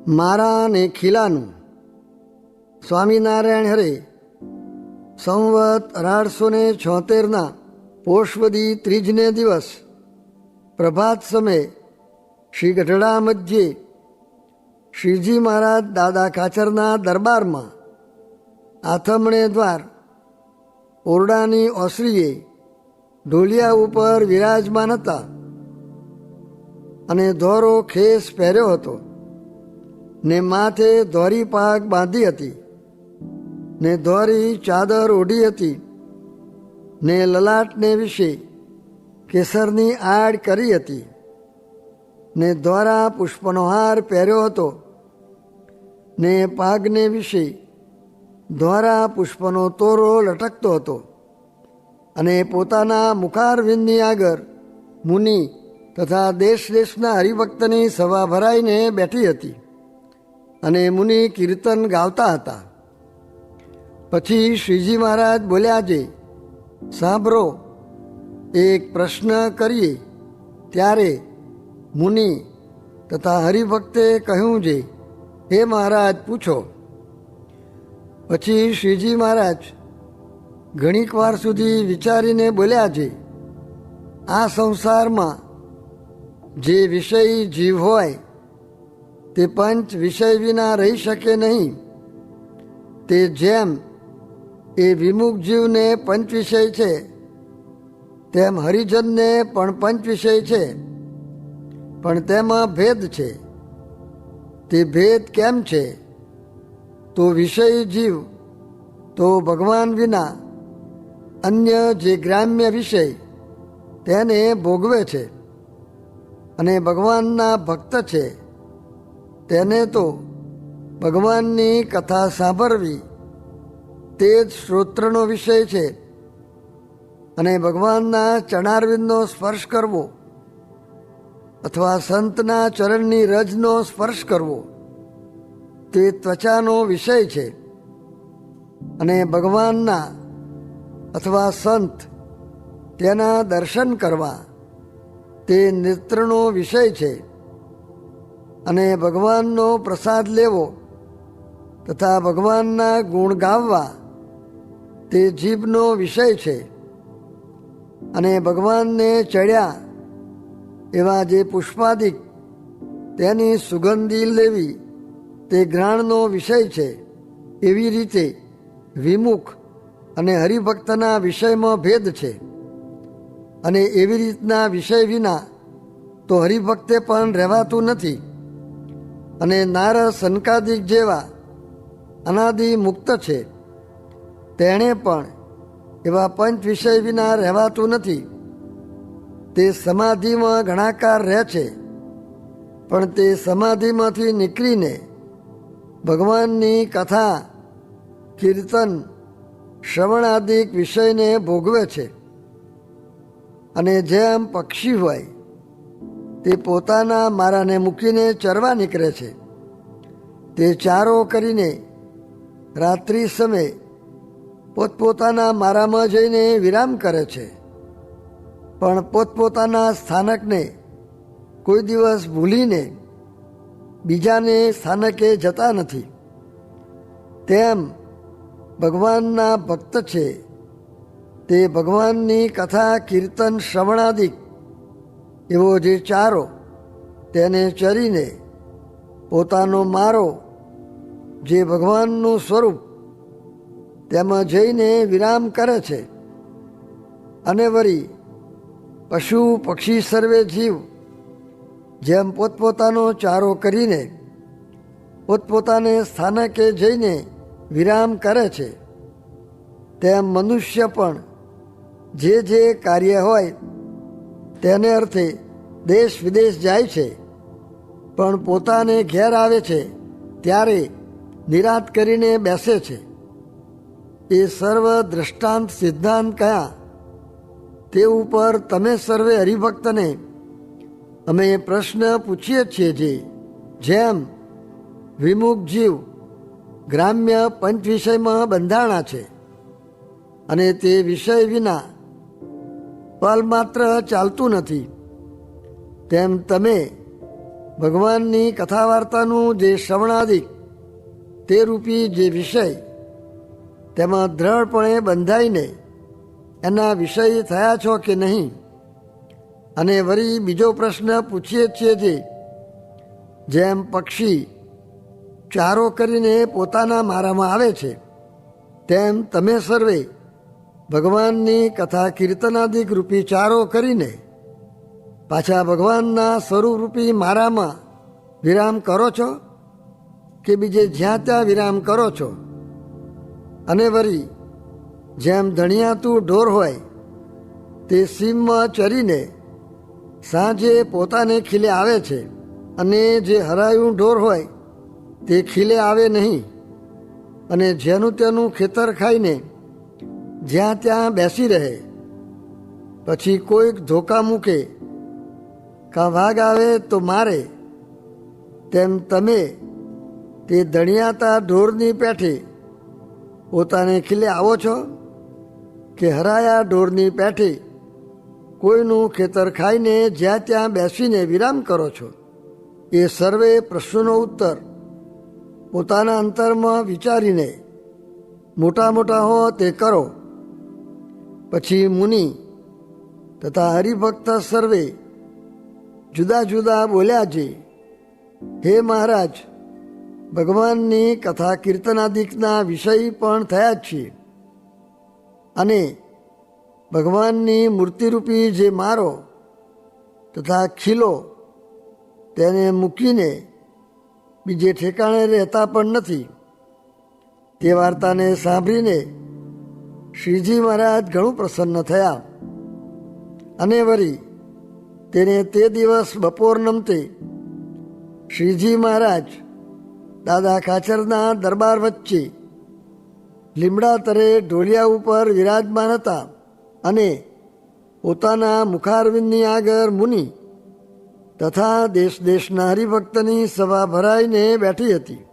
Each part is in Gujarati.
મારા અને ખીલાનું. સ્વામિનારાયણ હરે સંવત 1876 પોષવદી ત્રીજને દિવસ પ્રભાત સમયે શ્રી ગઢડા મધ્યે શ્રીજી મહારાજ દાદા ખાચરના દરબારમાં આથમણે દ્વાર ઓરડાની ઓસરીએ ઢોલિયા ઉપર વિરાજમાન હતા અને ધોરો ખેસ પહેર્યો હતો ને માથે ધોરી પાગ બાંધી હતી ને ધોરી ચાદર ઓઢી હતી ને લલાટને વિશે કેસરની આડ કરી હતી ને ધોરા પુષ્પનો હાર પહેર્યો હતો ને પાગને વિશે ધોરા પુષ્પનો તોરો લટકતો હતો અને પોતાના મુખારવિંદની આગળ મુનિ તથા દેશ દેશના હરિભક્તની સભા ભરાઈને બેઠી હતી અને મુનિ કીર્તન ગાવતા હતા. પછી શ્રીજી મહારાજ બોલ્યા છે, સાંભળો, એક પ્રશ્ન કરીએ. ત્યારે મુનિ તથા હરિભક્તે કહ્યું છે, હે મહારાજ પૂછો. પછી શ્રીજી મહારાજ ઘણીક વાર સુધી વિચારીને બોલ્યા છે, આ સંસારમાં જે વિષય જીવ હોય તે પંચ વિષય વિના રહી શકે નહીં. તે જેમ એ વિમુખ જીવને પંચ વિષય છે તેમ હરિજનને પણ પંચ વિષય છે, પણ તેમાં ભેદ છે. તે ભેદ કેમ છે? તો વિષય જીવ તો ભગવાન વિના અન્ય જે ગ્રામ્ય વિષય તેને ભોગવે છે અને ભગવાનના ભક્ત છે તેને તો ભગવાનની કથા સાંભળવી તે જ શ્રોત્રનો વિષય છે અને ભગવાનના ચરણારવિંદનો સ્પર્શ કરવો અથવા સંતના ચરણની રજનો સ્પર્શ કરવો તે ત્વચાનો વિષય છે અને ભગવાનના અથવા સંત તેના દર્શન કરવા તે નેત્રનો વિષય છે અને ભગવાનનો પ્રસાદ લેવો તથા ભગવાનના ગુણ ગાવવા તે જીભનો વિષય છે અને ભગવાનને ચડ્યા એવા જે પુષ્પાદિક તેની સુગંધી લેવી તે ઘ્રાણનો વિષય છે. એવી રીતે વિમુખ અને હરિભક્તના વિષયમાં ભેદ છે અને એવી રીતના વિષય વિના તો હરિભક્તે પણ રહેવાતું નથી. અને નાર સનકાદિક જેવા અનાદિ મુક્ત છે તેણે પણ એવા પંચ વિષય વિના રહેવાતું નથી. તે સમાધિમાં ઘણાકાર રહે છે, પણ તે સમાધિમાંથી નીકળીને ભગવાનની કથા કીર્તન શ્રવણાદિક વિષયને ભોગવે છે. અને જેમ પક્ષી હોય તે પોતાના મારાને મૂકીને ચરવા નીકળે છે, તે ચારો કરીને રાત્રિ સમયે પોતપોતાના મારામાં જઈને વિરામ કરે છે, પણ પોતપોતાના સ્થાનકને કોઈ દિવસ ભૂલીને બીજાને સ્થાનકે જતા નથી. તેમ ભગવાનના ભક્ત છે તે ભગવાનની કથા કીર્તન શ્રવણાદિક એવો જે ચારો તેને ચરીને પોતાનો મારો જે ભગવાનનું સ્વરૂપ તેમાં જઈને વિરામ કરે છે. અને વળી પશુ પક્ષી સર્વે જીવ જેમ પોતપોતાનો ચારો કરીને પોતપોતાને સ્થાનકે જઈને વિરામ કરે છે, તેમ મનુષ્ય પણ જે જે કાર્ય હોય તેને અર્થે દેશ વિદેશ જાય છે, પણ પોતાને ઘેર આવે છે ત્યારે નિરાત કરીને બેસે છે. એ સર્વ દ્રષ્ટાંત સિદ્ધાંત કયા તે ઉપર તમે સર્વે હરિભક્તને અમે પ્રશ્ન પૂછીએ છીએ. જેમ વિમુખ જીવ ગ્રામ્ય પંચ વિષયમાં બંધાણા છે અને તે વિષય વિના પલ માત્ર ચાલતું નથી, તેમ તમે ભગવાનની કથા વાર્તાનું જે શ્રવણાદિક તે રૂપી જે વિષય તેમાં દ્રઢપણે બંધાઈને એના વિષય થયા છો કે નહીં? અને વળી બીજો પ્રશ્ન પૂછીએ છીએ જે જેમ પક્ષી ચારો કરીને પોતાના મારામાં આવે છે તેમ તમે સર્વે ભગવાનની કથા કીર્તનાદિક રૂપી ચારો કરીને પાછા ભગવાનના સ્વરૂપરૂપી મારામાં વિરામ કરો છો કે બીજે જ્યાં ત્યાં વિરામ કરો છો? અને વળી જેમ ધણિયાતું ઢોર હોય તે સીમમાં ચરીને સાંજે પોતાને ખીલે આવે છે અને જે હરાયું ઢોર હોય તે ખીલે આવે નહીં, અને જેનું તેનું ખેતર ખાઈને જ્યાં ત્યાં બેસી રહે, પછી કોઈક ધોકા મૂકે કાં વાઘ આવે તો મારે, તેમ તમે તે ધણિયાતા ઢોરની પેઠે પોતાને ખીલે આવો છો કે હરાયા ઢોરની પેઠે કોઈનું ખેતર ખાઈને જ્યાં ત્યાં બેસીને વિરામ કરો છો? એ સર્વે પ્રશ્નોનો ઉત્તર પોતાના અંતરમાં વિચારીને મોટા મોટા હો તે કરો. પછી મુનિ તથા હરિભક્ત સર્વે જુદા જુદા બોલ્યા છે, હે મહારાજ, ભગવાનની કથા કીર્તનાદિકના વિષય પણ થયા જ છીએ, અને ભગવાનની મૂર્તિરૂપી જે મારો તથા ખીલો તેને મૂકીને બીજે ઠેકાણે રહેતા પણ નથી. તે વાર્તાને સાંભળીને શ્રીજી મહારાજ ઘણું પ્રસન્ન થયા, અને વળી તેને તે દિવસ બપોર નમતે શ્રીજી મહારાજ દાદા ખાચરના દરબાર વચ્ચે લીમડા તરે ઢોલિયા ઉપર વિરાજમાન હતા, અને પોતાના મુખારવિંદની આગળ મુનિ તથા દેશ દેશના હરિભક્તની સભા ભરાઈને બેઠી હતી,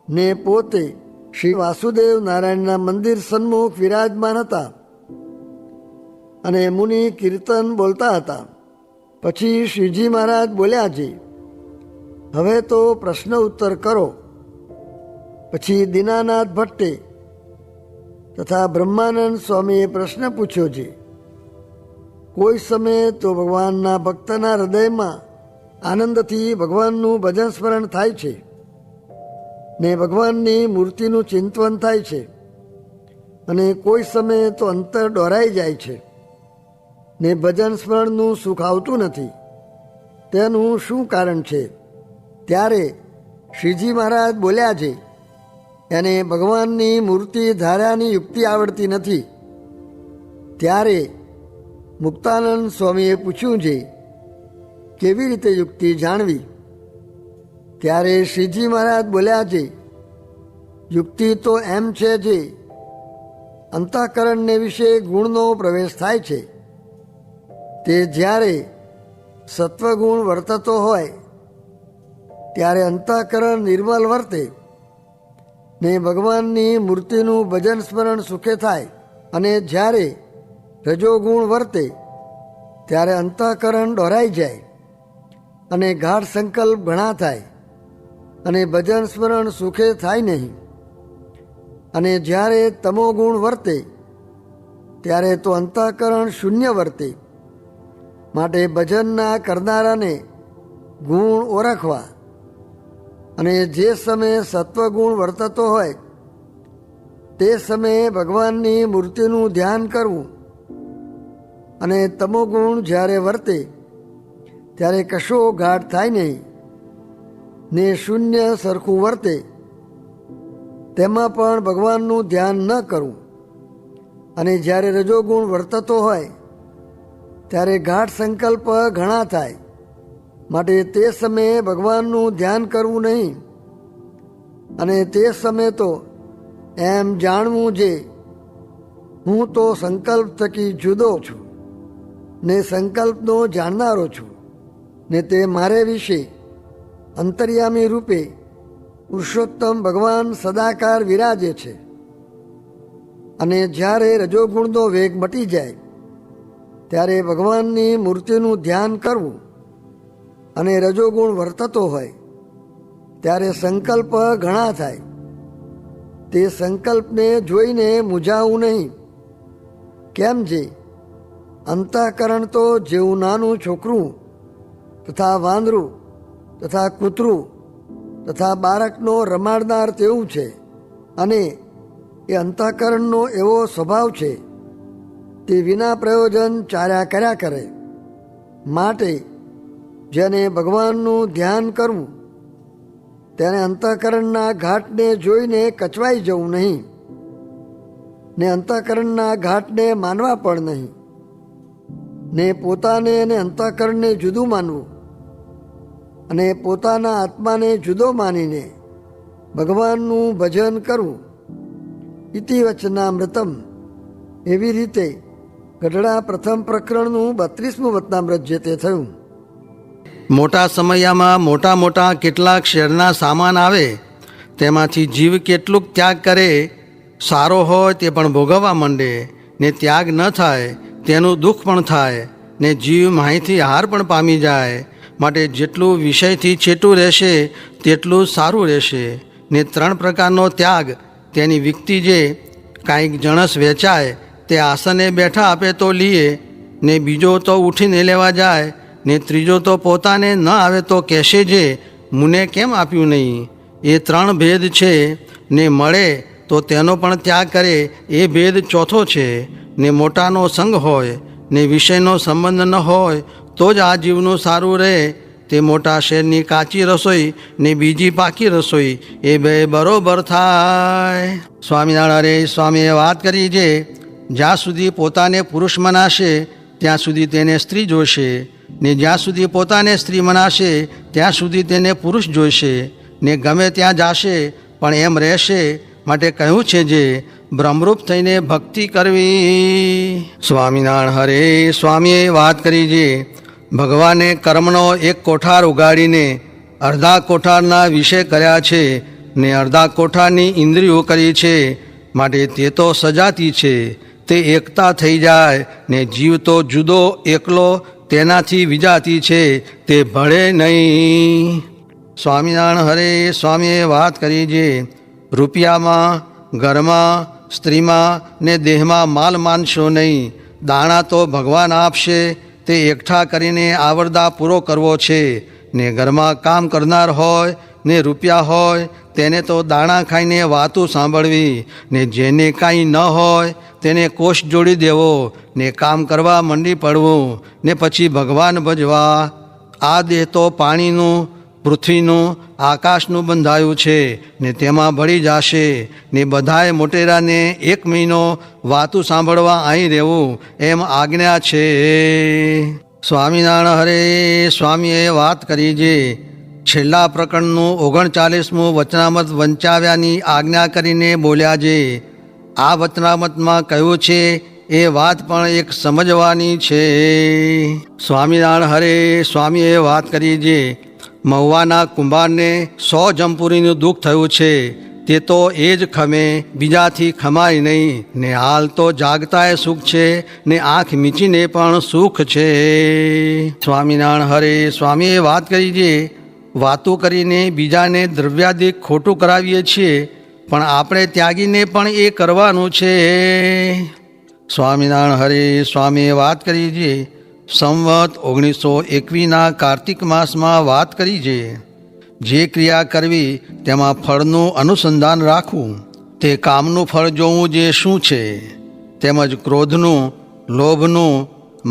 ને પોતે શ્રી વાસુદેવ નારાયણના મંદિર સન્મુખ વિરાજમાન હતા, અને મુનિ કીર્તન બોલતા હતા. પછી શ્રીજી મહારાજ બોલ્યા છે, હવે તો પ્રશ્ન ઉત્તર કરો. પછી દીનાનાથ ભટ્ટે તથા બ્રહ્માનંદ સ્વામીએ પ્રશ્ન પૂછ્યો છે. કોઈ સમયે તો ભગવાનના ભક્તના હૃદયમાં આનંદથી ભગવાનનું ભજન સ્મરણ થાય છે, ને ભગવાનની મૂર્તિનું ચિંતન થાય છે, અને કોઈ સમયે તો અંતર ડોરાઈ જાય છે, ને ભજન સ્મરણનું સુખ આવતું નથી. તેનું શું કારણ છે? ત્યારે શ્રીજી મહારાજ બોલ્યા છે, એને ભગવાનની મૂર્તિ ધાર્યાની યુક્તિ આવડતી નથી. ત્યારે મુક્તાનંદ સ્વામીએ પૂછ્યું છે, કેવી રીતે યુક્તિ જાણવી? ત્યારે શ્રીજી મહારાજ બોલ્યા છે, યુક્તિ તો એમ છે જે અંતઃકરણને વિશે ગુણનો પ્રવેશ થાય છે, તે જ્યારે સત્વગુણ વર્તતો હોય ત્યારે અંતઃકરણ નિર્મલ વર્તે, ને ભગવાનની મૂર્તિનું ભજન સ્મરણ સુખે થાય, અને જ્યારે રજોગુણ વર્તે ત્યારે અંતઃકરણ ડોરાઈ જાય, અને ગાઢ સંકલ્પ ઘણા થાય, અને ભજન સ્મરણ સુખે થાય નહીં. અને જ્યારે તમોગુણ વર્તે ત્યારે તો અંતઃકરણ શૂન્ય વર્તે. માટે ભજનના કરનારાને ગુણ ઓળખવા, અને જે સમયે સત્વગુણ વર્તતો હોય તે સમયે ભગવાનની મૂર્તિનું ધ્યાન કરવું, અને તમોગુણ જ્યારે વર્તે ત્યારે કશો ઘાટ થાય નહીં, ને શૂન્ય સરખું વર્તે તેમાં પણ ભગવાનનું ધ્યાન ન કરવું. અને જ્યારે રજોગુણ વર્તતો હોય ત્યારે ગાઢ સંકલ્પ ઘણા થાય, માટે તે સમયે ભગવાનનું ધ્યાન કરવું નહીં. અને તે સમયે તો એમ જાણવું જે હું તો સંકલ્પ થકી જુદો છું, ને સંકલ્પનો જાણનારો છું, ને તે મારે વિશે અંતર્યામી રૂપે પુરુષોત્તમ ભગવાન સદાકાર વિરાજે છે. અને જ્યારે રજોગુણનો વેગ મટી જાય ત્યારે ભગવાનની મૂર્તિનું ધ્યાન કરવું, અને રજોગુણ વર્તતો હોય ત્યારે સંકલ્પ ઘણા થાય. તે સંકલ્પને જોઈને મૂંઝાવું નહીં. કેમ છે? અંતઃકરણ તો જેવું નાનું છોકરું તથા વાંદરું તથા કૂતરું તથા બાળકનો રમાડનાર તેવું છે. અને એ અંતઃકરણનો એવો સ્વભાવ છે તે વિના પ્રયોજન ચાર્યા કર્યા કરે. માટે જેને ભગવાનનું ધ્યાન કરવું તેને અંતઃકરણના ઘાટને જોઈને કચવાઈ જવું નહીં ને અંતઃકરણના ઘાટને માનવા પણ નહીં ને પોતાને અને અંતઃકરણને જુદું માનવું અને પોતાના આત્માને જુદો માનીને ભગવાનનું ભજન કરવું. ઇતિ વચનામૃતમ. એવી રીતે ગઢડા પ્રથમ પ્રકરણનું 32મું વચનામૃત જે તે થયું. મોટા સમયમાં મોટા મોટા કેટલાક શેરના સામાન આવે તેમાંથી જીવ કેટલુંક ત્યાગ કરે. સારો હોય તે પણ ભોગવવા માંડે ને ત્યાગ ન થાય તેનું દુઃખ પણ થાય ને જીવ માહિતી હાર પણ પામી જાય. માટે જેટલું વિષયથી છેટું રહેશે તેટલું સારું રહેશે. ને 3 પ્રકારનો ત્યાગ તેની વ્યક્તિ જે કાંઈક જણસ વેચાય તે આસને બેઠા આપે તો લીએ ને બીજો તો ઉઠીને લેવા જાય ને ત્રીજો તો પોતાને ન આવે તો કહેશે જે મુને કેમ આપ્યું નહીં. એ 3 ભેદ છે ને મળે તો તેનો પણ ત્યાગ કરે એ ભેદ ચોથો છે. ને મોટાનો સંગ હોય ને વિષયનો સંબંધ ન હોય તો જ આ જીવનું સારું રહે. તે મોટા શેરની કાચી રસોઈ ને બીજી પાકી રસોઈ એ બે બરોબર થાય. સ્વામિનારાયણ સ્વામીએ વાત કરી છે જ્યાં સુધી પોતાને પુરુષ મનાશે ત્યાં સુધી તેને સ્ત્રી જોશે ને જ્યાં સુધી પોતાને સ્ત્રી મનાશે ત્યાં સુધી તેને પુરુષ જોઈશે ને ગમે ત્યાં જાશે પણ એમ રહેશે. માટે કહ્યું છે જે બ્રહ્મરૂપ થઈને ભક્તિ કરવી. સ્વામિનારાયણ હરે સ્વામીએ વાત કરી છે ભગવાને કર્મનો એક કોઠાર ઉગાડીને અડધા કોઠારના વિષય કર્યા છે ને અડધા કોઠારની ઇન્દ્રિયો કરી છે. માટે તે તો સજાતી છે તે એકતા થઈ જાય ને જીવ તો જુદો એકલો તેનાથી વિજાતી છે તે ભળે નહીં. સ્વામિનારાયણ હરે સ્વામીએ વાત કરી છે રૂપિયામાં ઘરમાં સ્ત્રીમાં ને દેહમાં માલ માનશો નહીં. દાણા તો ભગવાન આપશે તે એકઠા કરીને આવરદા પૂરો કરવો છે. ને ઘરમાં કામ કરનાર હોય ને રૂપિયા હોય તેને તો દાણા ખાઈને વાતું સાંભળવી ને જેને કાંઈ ન હોય તેને કોષ જોડી દેવો ને કામ કરવા મંડી પડવું ને પછી ભગવાન ભજવા. આ દેહ તો પાણીનું પૃથ્વીનું આકાશનું બંધાયું છે ને તેમાં ભળી જશે ને બધાએ મોટેરાને 1 મહિનો વાતું સાંભળવા અહીં રહેવું એમ આજ્ઞા છે. સ્વામિનારાયણ હરે સ્વામીએ વાત કરી છે છેલ્લા પ્રકરણનું 39મું વચનામત વંચાવ્યાની આજ્ઞા કરીને બોલ્યા છે. આ વચનામતમાં કહ્યું છે એ વાત પણ એક સમજવાની છે. સ્વામિનારાયણ હરે સ્વામીએ વાત કરી છે મહુવાના કુંભારને 100 જમપુરીનું દુઃખ થયું છે તે તો એ જ ખમે બીજાથી ખમાય નહીં ને હાલ તો જાગતાએ સુખ છે ને આંખ મીચીને પણ સુખ છે. સ્વામિનારાયણ હરે સ્વામીએ વાત કરી છે વાતો કરીને બીજાને દ્રવ્યાદિક ખોટું કરાવીએ છીએ પણ આપણે ત્યાગીને પણ એ કરવાનું છે. સ્વામિનારાયણ હરે સ્વામીએ વાત કરી છે સંવત 1921ના કાર્તિક માસમાં વાત કરી છે જે ક્રિયા કરવી તેમાં ફળનું અનુસંધાન રાખવું. તે કામનું ફળ જોવું જે શું છે તેમજ ક્રોધનું લોભનું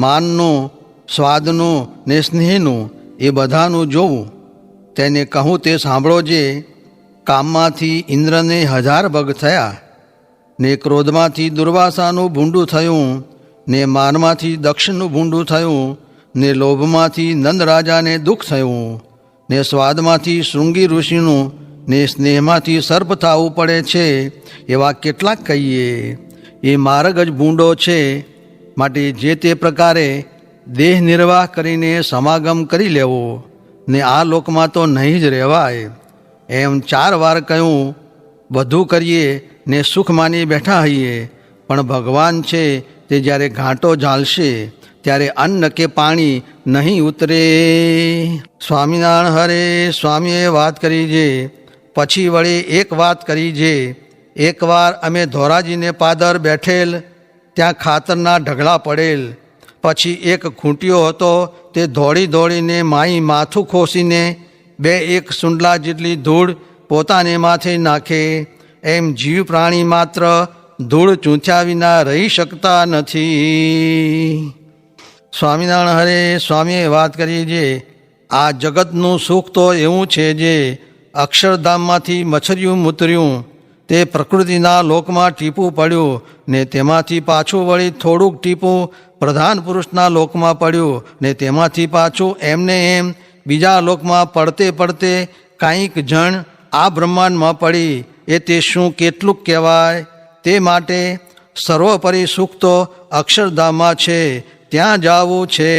માનનું સ્વાદનું ને સ્નેહનું એ બધાનું જોવું. તેને કહું તે સાંભળો જે કામમાંથી ઇન્દ્રને 1000 ભગ થયા ને ક્રોધમાંથી દુર્વાસાનું ભૂંડું થયું ને માનમાંથી દક્ષનું ભૂંડું થયું ને લોભમાંથી નંદ રાજાને દુઃખ થયું ને સ્વાદમાંથી શૃંગી ઋષિનું ને સ્નેહમાંથી સર્પ થવું પડે છે. એવા કેટલાક કહીએ એ માર્ગ જ ભૂંડો છે. માટે જે તે પ્રકારે દેહ નિર્વાહ કરીને સમાગમ કરી લેવો ને આ લોકમાં તો નહીં જ રહેવાય એમ 4 વાર કહ્યું. બધું કરીએ ને સુખ માની બેઠા હઈએ પણ ભગવાન છે તે જ્યારે ઘાંટો ઝાલશે ત્યારે અન્ન કે પાણી નહીં ઉતરે. સ્વામિનારાયણ હરે સ્વામીએ વાત કરી છે. પછી વળી એક વાત કરી છે. એકવાર અમે ધોરાજીને પાદર બેઠેલ, ત્યાં ખાતરના ઢગલા પડેલ. પછી એક ખૂંટિયો હતો, તે દોડી દોડીને માઈ માથું ખોસીને 2-1 સુંડલા જેટલી ધૂળ પોતાને માથે નાખે. એમ જીવ પ્રાણી માત્ર ધૂળ ચૂંથ્યા વિના રહી શકતા નથી. સ્વામિનારાયણ હરે સ્વામીએ વાત કરી છે. આ જગતનું સુખ તો એવું છે જે અક્ષરધામમાંથી મચ્છરિયું મૂતર્યું, તે પ્રકૃતિના લોકમાં ટીપું પડ્યું ને તેમાંથી પાછું વળી થોડુંક ટીપું પ્રધાન પુરુષના લોકમાં પડ્યું ને તેમાંથી પાછું એમને એમ બીજા લોકમાં પડતે પડતે કાંઈક જણ આ બ્રહ્માંડમાં પડી. એ તે શું કેટલુંક કહેવાય. તે માટે સર્વોપરી સુખ તો અક્ષરધામમાં છે, ત્યાં જાવું છે.